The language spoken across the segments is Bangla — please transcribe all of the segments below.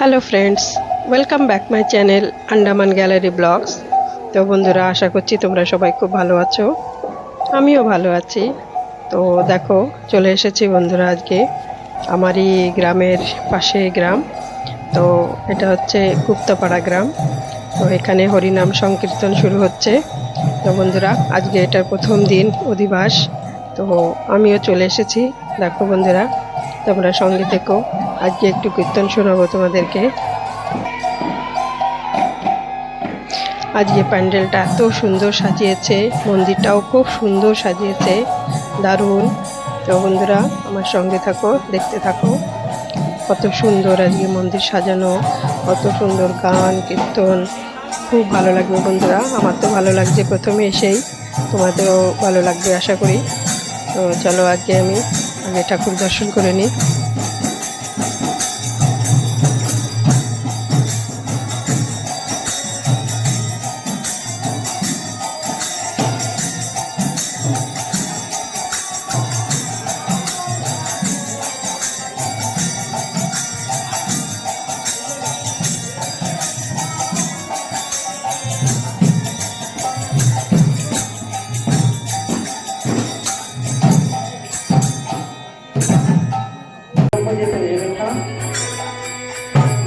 Hello friends, welcome back my channel Andaman gallery blogs. তো বন্ধুরা, আশা করছি তোমরা সবাই খুব ভালো আছো, আমিও ভালো আছি। তো দেখো, চলে এসেছি বন্ধুরা আজকে আমারই গ্রামের পাশে গ্রাম। তো এটা হচ্ছে গুপ্তপাড়া গ্রাম। তো এখানে হরিনাম সংকীর্তন শুরু হচ্ছে। তো বন্ধুরা, আজকে এটার প্রথম দিন অধিবাস। তো আমিও চলে এসেছি। দেখো বন্ধুরা, তোমরা সঙ্গে থেকো, আজকে একটু কীর্তন শোনাবো তোমাদেরকে। আজকে প্যান্ডেলটা এত সুন্দর সাজিয়েছে, মন্দিরটাও খুব সুন্দর সাজিয়েছে, দারুণ। তো বন্ধুরা, আমার সঙ্গে থাকো, দেখতে থাকো কত সুন্দর আজকে মন্দির সাজানো, কত সুন্দর গান কীর্তন। খুব ভালো লাগবে বন্ধুরা, আমার তো ভালো লাগছে প্রথমে এসেই, তোমাদেরও ভালো লাগবে আশা করি। তো চলো, আজকে আমি আগে ঠাকুর দর্শন করে নিই।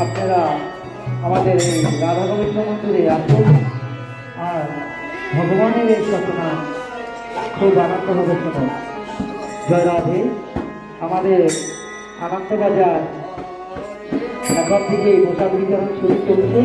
আপনারা আমাদের এই রাধা গোবিন্দ মন্দিরে আসুন আর ভগবানের এই ঘটনা খুব আনন্দ হবে শোনো। জয় রাধে। আমাদের আনন্দবাজার এখন থেকে পোশাক বিতরণ শুরু চলছে।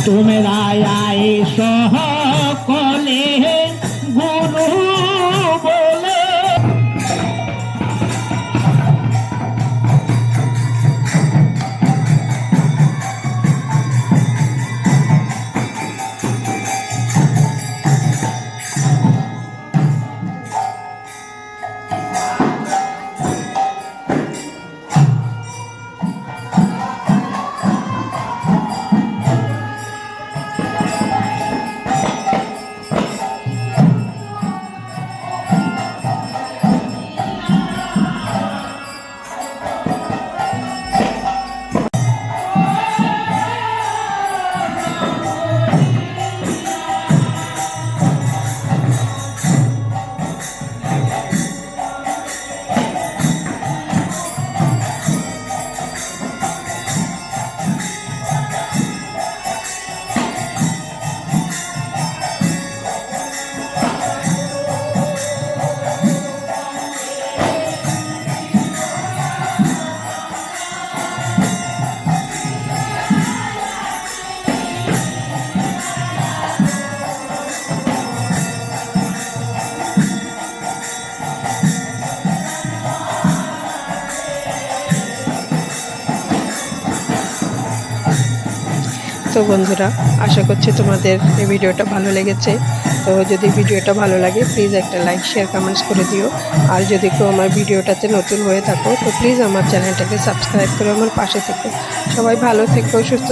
তোমরা আইসো সকলে গুরু বলে। তো বন্ধুরা, আশা করছি তোমাদের এই ভিডিওটা ভালো লেগেছে। তো যদি ভিডিওটা ভালো লাগে প্লিজ একটা লাইক শেয়ার কমেন্টস করে দিও। আর যদি কেউ আমার ভিডিওটাতে নতুন হয়ে থাকো তো প্লিজ আমার চ্যানেলটাকে সাবস্ক্রাইব করে আমার পাশে থেকো। সবাই ভালো থেকো, সুস্থ